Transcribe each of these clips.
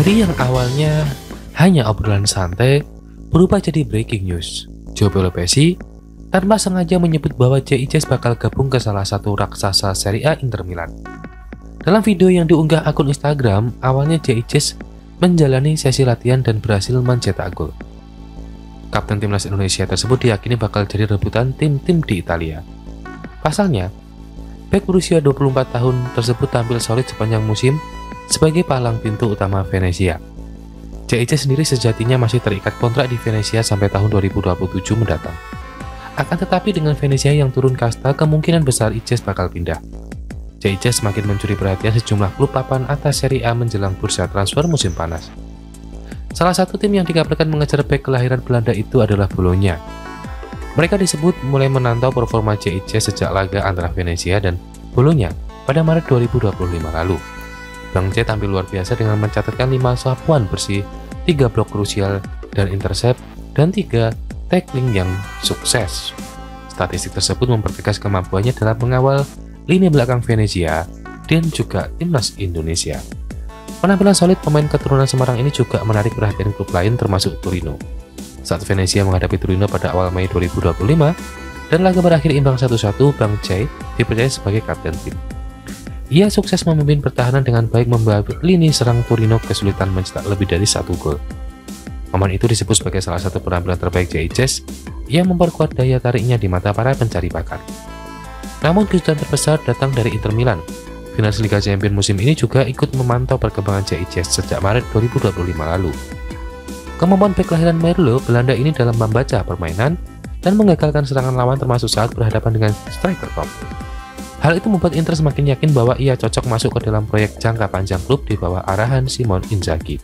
Dari yang awalnya hanya obrolan santai, berubah jadi breaking news. Giovanni Pessi tanpa sengaja menyebut bahwa JICES bakal gabung ke salah satu raksasa Serie A Inter Milan. Dalam video yang diunggah akun Instagram, awalnya JICES menjalani sesi latihan dan berhasil mencetak gol. Kapten timnas Indonesia tersebut diyakini bakal jadi rebutan tim-tim di Italia. Pasalnya, bek berusia 24 tahun tersebut tampil solid sepanjang musim sebagai palang pintu utama Venezia. JICES sendiri sejatinya masih terikat kontrak di Venezia sampai tahun 2027 mendatang. Akan tetapi dengan Venezia yang turun kasta, kemungkinan besar ICES bakal pindah. JICES semakin mencuri perhatian sejumlah klub papan atas Serie A menjelang bursa transfer musim panas. Salah satu tim yang dikabarkan mengejar bek kelahiran Belanda itu adalah Bologna. Mereka disebut mulai memantau performa JICES sejak laga antara Venezia dan Bologna pada Maret 2025 lalu. Bang C tampil luar biasa dengan mencatatkan 5 sapuan bersih, 3 blok krusial dan intercept, dan 3 tackling yang sukses. Statistik tersebut mempertegas kemampuannya dalam mengawal lini belakang Venezia dan juga timnas Indonesia. Penampilan solid pemain keturunan Semarang ini juga menarik perhatian klub lain termasuk Torino. Saat Venezia menghadapi Torino pada awal Mei 2025 dan laga berakhir imbang 1-1, Bang C dipercaya sebagai kapten tim. Ia sukses memimpin pertahanan dengan baik membawa lini serang Torino kesulitan mencetak lebih dari 1 gol. Momen itu disebut sebagai salah satu penampilan terbaik JICES yang memperkuat daya tariknya di mata para pencari bakat. Namun kejutan terbesar datang dari Inter Milan. Finalis Liga Champions musim ini juga ikut memantau perkembangan JICES sejak Maret 2025 lalu. Kemampuan bek kelahiran Merlo, Belanda ini dalam membaca permainan dan menggagalkan serangan lawan termasuk saat berhadapan dengan striker top. Hal itu membuat Inter semakin yakin bahwa ia cocok masuk ke dalam proyek jangka panjang klub di bawah arahan Simone Inzaghi.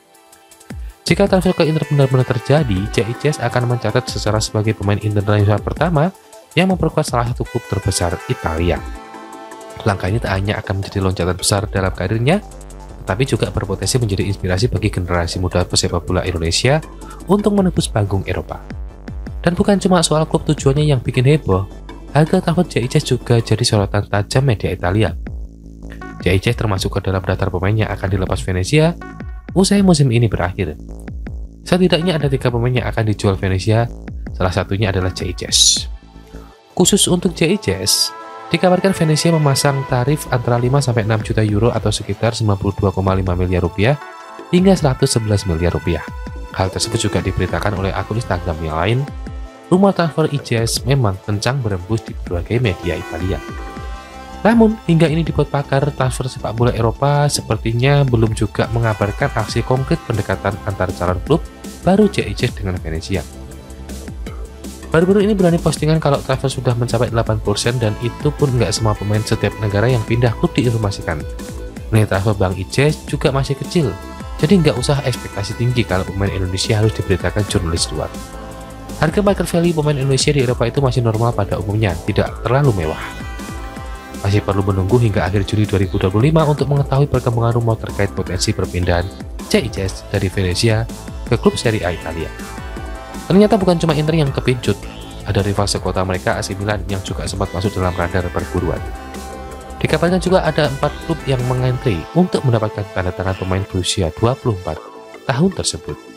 Jika transfer ke Inter benar-benar terjadi, JICES akan mencatat secara sebagai pemain internasional pertama yang memperkuat salah satu klub terbesar Italia. Langkah ini tak hanya akan menjadi loncatan besar dalam karirnya, tetapi juga berpotensi menjadi inspirasi bagi generasi muda pesepak bola Indonesia untuk menembus panggung Eropa. Dan bukan cuma soal klub tujuannya yang bikin heboh, harga transfer JICES juga jadi sorotan tajam media Italia. JICES termasuk ke dalam daftar pemain yang akan dilepas Venezia usai musim ini berakhir. Setidaknya ada 3 pemain yang akan dijual Venezia, salah satunya adalah JICES. Khusus untuk JICES, dikabarkan Venezia memasang tarif antara 5-6 juta euro atau sekitar 92,5 miliar rupiah hingga 111 miliar rupiah. Hal tersebut juga diberitakan oleh akun Instagram yang lain. Rumor transfer ICES memang kencang berembus di berbagai media Italia. Namun, hingga ini dibuat pakar transfer sepak bola Eropa sepertinya belum juga mengabarkan aksi konkret pendekatan antar calon klub baru JICES dengan Venezia. Baru-baru ini berani postingan kalau transfer sudah mencapai 8% dan itu pun nggak semua pemain setiap negara yang pindah klub diinformasikan. Nilai transfer Bang ICES juga masih kecil, jadi nggak usah ekspektasi tinggi kalau pemain Indonesia harus diberitakan jurnalis luar. Harga market value pemain Indonesia di Eropa itu masih normal pada umumnya, tidak terlalu mewah. Masih perlu menunggu hingga akhir Juli 2025 untuk mengetahui perkembangan rumor terkait potensi perpindahan JICES dari Venezia ke klub Serie A Italia. Ternyata bukan cuma Inter yang kepincut, ada rival sekota mereka AC Milan yang juga sempat masuk dalam radar perburuan. Dikabarkan juga ada 4 klub yang mengantri untuk mendapatkan tanda tangan pemain berusia 24 tahun tersebut.